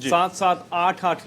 7-7, 8-8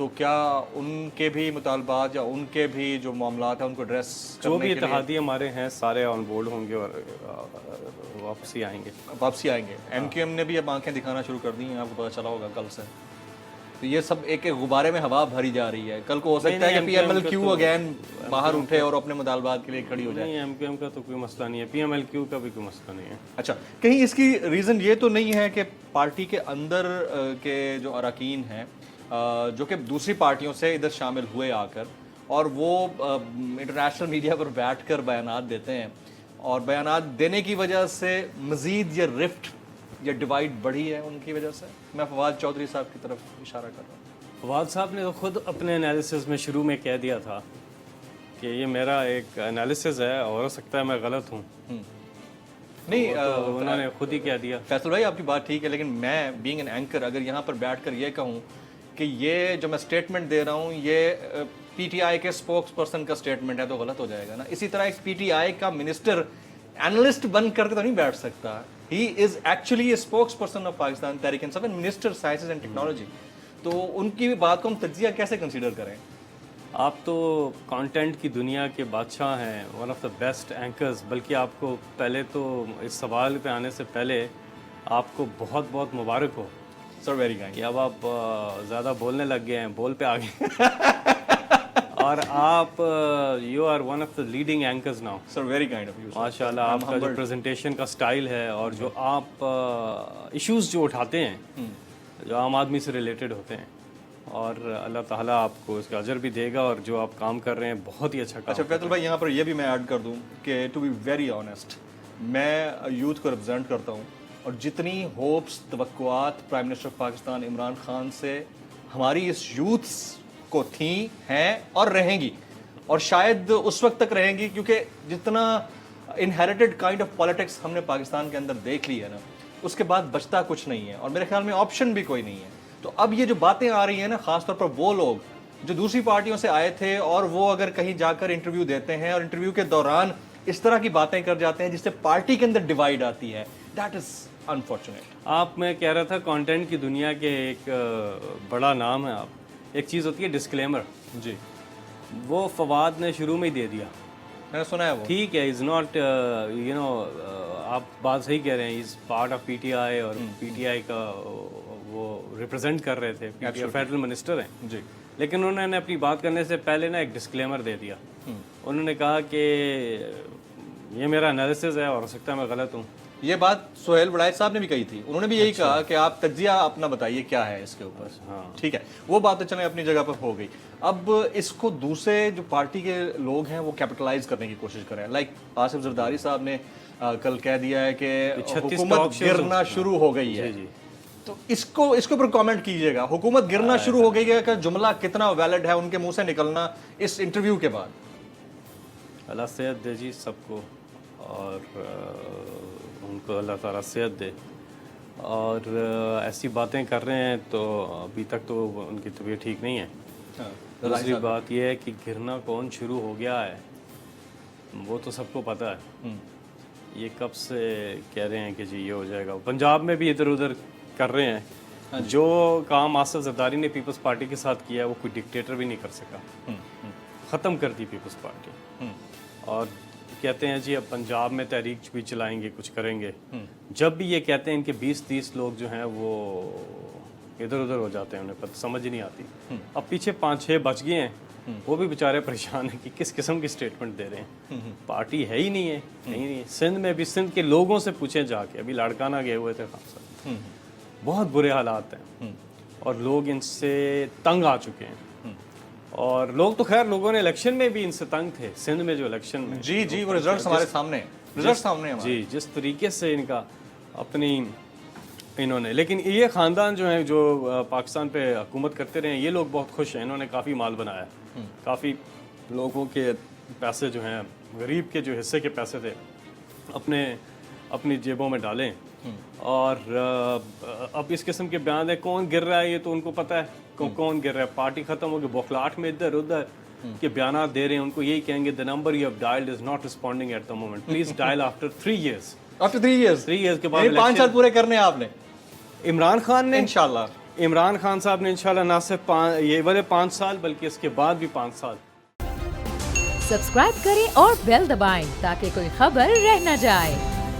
تو کیا ان کے بھی مطالبات یا ان کے بھی جو معاملات ہیں ان کو ایڈریس جو بھی کرنے کے لیے اتحادی ہمارے ہیں سارے آن بورڈ ہوں گے اور واپسی آئیں گے. واپسی آئیں گے؟ ایم کیو ایم نے بھی اب آنکھیں دکھانا شروع کر دی ہیں، آپ کو پتہ چلا ہوگا کل سے. تو یہ سب ایک ایک غبارے میں ہوا بھری جا رہی ہے. کل کو ہو سکتا ہے کہ P M L Q again باہر اٹھے اور اپنے مطالبات کے لیے کھڑی ہو جائے. نہیں، ایم کیو ایم کا تو کوئی مسئلہ نہیں ہے، پی ایم ایل کیو کا بھی کوئی مسئلہ نہیں ہے. اچھا، کہیں اس کی ریزن یہ تو نہیں ہے کہ پارٹی کے اندر کے جو اراکین ہیں جو کہ دوسری پارٹیوں سے ادھر شامل ہوئے آ کر، اور وہ انٹرنیشنل میڈیا پر بیٹھ کر بیانات دیتے ہیں، اور بیانات دینے کی وجہ سے مزید یہ رفٹ یا ڈیوائڈ بڑھی ہے ان کی وجہ سے؟ میں فواد چودھری صاحب کی طرف اشارہ کر رہا ہوں. فواد صاحب نے تو خود اپنے انالیسز میں شروع میں کہہ دیا تھا کہ یہ میرا ایک انالیسز ہے اور ہو سکتا ہے میں غلط ہوں. نہیں، انہوں نے خود ہی کہہ دیا. فیصل بھائی آپ کی بات ٹھیک ہے، لیکن میں بینگ این اینکر اگر یہاں پر بیٹھ کر یہ کہوں کہ یہ جو میں سٹیٹمنٹ دے رہا ہوں یہ پی ٹی آئی کے سپوکس پرسن کا سٹیٹمنٹ ہے تو غلط ہو جائے گا نا. اسی طرح ایک پی ٹی آئی کا منسٹر اینالسٹ بن کر کے تو نہیں بیٹھ سکتا. He is actually a spokesperson of Pakistan Tehreek Insaf and minister sciences and technology. تو ان کی بات کو ہم تجزیہ کیسے کنسیڈر کریں؟ آپ تو کانٹینٹ کی دنیا کے بادشاہ ہیں، one of the best anchors. بلکہ آپ کو پہلے تو اس سوال پہ آنے سے پہلے آپ کو بہت بہت مبارک ہو سر، ویری کائنڈ. کہ اب آپ زیادہ بولنے لگ گئے ہیں، بول پہ آ گئے اور آپ you are one of the leading anchors now. Sir, very kind of you. ماشاء اللہ آپ کا جو پریزنٹیشن کا سٹائل ہے اور جو آپ ایشوز جو اٹھاتے ہیں جو عام آدمی سے ریلیٹڈ ہوتے ہیں، اور اللہ تعالیٰ آپ کو اس کا اجر بھی دے گا، اور جو آپ کام کر رہے ہیں بہت ہی اچھا کام. اچھا فیصل بھائی، یہاں پر یہ بھی میں ایڈ کر دوں کہ ٹو بی ویری آنیسٹ، میں یوتھ کو ریپرزینٹ کرتا ہوں، اور جتنی ہوپس توقعات prime minister of Pakistan Imran Khan سے ہماری اس یوتھس کو تھیں، ہیں اور رہیں گی، اور شاید اس وقت تک رہیں گی، کیونکہ جتنا انہیریٹڈ کائنڈ آف پالیٹکس ہم نے پاکستان کے اندر دیکھ لی ہے نا، اس کے بعد بچتا کچھ نہیں ہے، اور میرے خیال میں آپشن بھی کوئی نہیں ہے. تو اب یہ جو باتیں آ رہی ہیں نا، خاص طور پر وہ لوگ جو دوسری پارٹیوں سے آئے تھے اور وہ اگر کہیں جا کر انٹرویو دیتے ہیں اور انٹرویو کے دوران اس طرح کی باتیں کر جاتے ہیں جس سے پارٹی کے اندر ڈیوائیڈ آتی ہے، دیٹ از انفارچونیٹ. آپ میں کہہ رہا تھا کانٹینٹ کی دنیا کے ایک بڑا نام ہے. آپ ایک چیز ہوتی ہے ڈسکلیمر. جی، وہ فواد نے شروع میں ہی دے دیا. میں نے سنا ہے وہ. ٹھیک ہے، از ناٹ یو نو، آپ بات صحیح کہہ رہے ہیں، is part of P T I, اور پی ٹی آئی کا وہ ریپرزینٹ کر رہے تھے، فیڈرل منسٹر ہیں. جی، لیکن انہوں نے اپنی بات کرنے سے پہلے نا ایک ڈسکلیمر دے دیا. انہوں نے کہا کہ یہ میرا انالیسز ہے اور ہو سکتا ہے میں غلط ہوں. یہ بات سہیل وڑائچ صاحب نے بھی کہی تھی. انہوں نے بھی یہی کہا کہ آپ تجزیہ اپنا بتائیے کیا ہے اس کے اوپر. ہاں ٹھیک ہے، وہ بات تو چلیں اپنی جگہ پر ہو گئی. اب اس کو دوسرے جو پارٹی کے لوگ ہیں وہ کیپٹلائز کرنے کی کوشش کریں. لائک آصف زرداری صاحب نے کل کہہ دیا ہے کہ حکومت گرنا شروع ہو گئی ہے. تو اس کے اوپر کامنٹ کیجئے گا. حکومت گرنا شروع ہو گئی ہے کا جملہ کتنا ویلڈ ہے ان کے منہ سے نکلنا اس انٹرویو کے بعد؟ اللہ صحت دے جی سب کو، اور ان کو اللہ تعالیٰ صحت دے. اور ایسی باتیں کر رہے ہیں تو ابھی تک تو ان کی طبیعت ٹھیک نہیں ہے. دوسری بات یہ ہے کہ گرنا کون شروع ہو گیا ہے وہ تو سب کو پتہ ہے. یہ کب سے کہہ رہے ہیں کہ جی یہ ہو جائے گا. پنجاب میں بھی ادھر ادھر کر رہے ہیں. جو کام آصف زرداری نے پیپلز پارٹی کے ساتھ کیا ہے وہ کوئی ڈکٹیٹر بھی نہیں کر سکا. ختم کر دی پیپلز پارٹی. اور کہتے ہیں جی اب پنجاب میں تحریک بھی چلائیں گے، کچھ کریں گے. جب بھی یہ کہتے ہیں ان کے 20-30 لوگ جو ہیں وہ ادھر ادھر ہو جاتے ہیں، انہیں سمجھ نہیں آتی. اب پیچھے 5-6 بچ گئے ہیں، وہ بھی بیچارے پریشان ہیں کہ کس قسم کی سٹیٹمنٹ دے رہے ہیں. پارٹی ہے ہی نہیں ہے، نہیں. سندھ میں بھی سندھ کے لوگوں سے پوچھیں جا کے، ابھی لاڑکانہ گئے ہوئے تھے خان صاحب، بہت برے حالات ہیں اور لوگ ان سے تنگ آ چکے ہیں. اور لوگ تو خیر لوگوں نے الیکشن میں بھی ان سے تنگ تھے. سندھ میں جو الیکشن میں جی وہ ریزلٹس ہمارے سامنے، ریزلٹس سامنے ہمارے. جی جس طریقے سے ان کا اپنی انہوں نے، لیکن یہ خاندان جو ہیں جو پاکستان پہ حکومت کرتے رہے ہیں یہ لوگ بہت خوش ہیں. انہوں نے کافی مال بنایا، کافی لوگوں کے پیسے جو ہیں، غریب کے جو حصے کے پیسے تھے اپنی جیبوں میں ڈالیں. اور اب اس قسم کے بیان ہے کون گر رہا ہے یہ تو ان کو پتہ ہے کون گر رہا ہے. پارٹی ختم ہو گئی، بوکھلاہٹ میں ادھر ادھر کے بیانات دے رہے ہیں. ان کو یہی کہیں گے the number you have dialed is not responding at the moment, please dial after 3 years. After 3 years 3 years کے بعد 5 سال پورے کرنے آپ نے عمران خان نے انشاءاللہ عمران خان صاحب نے انشاءاللہ نہ صرف یہ والے 5 سال بلکہ اس کے بعد بھی 5 سال. سبسکرائب کریں اور بیل دبائیں تاکہ کوئی خبر رہ نہ جائے.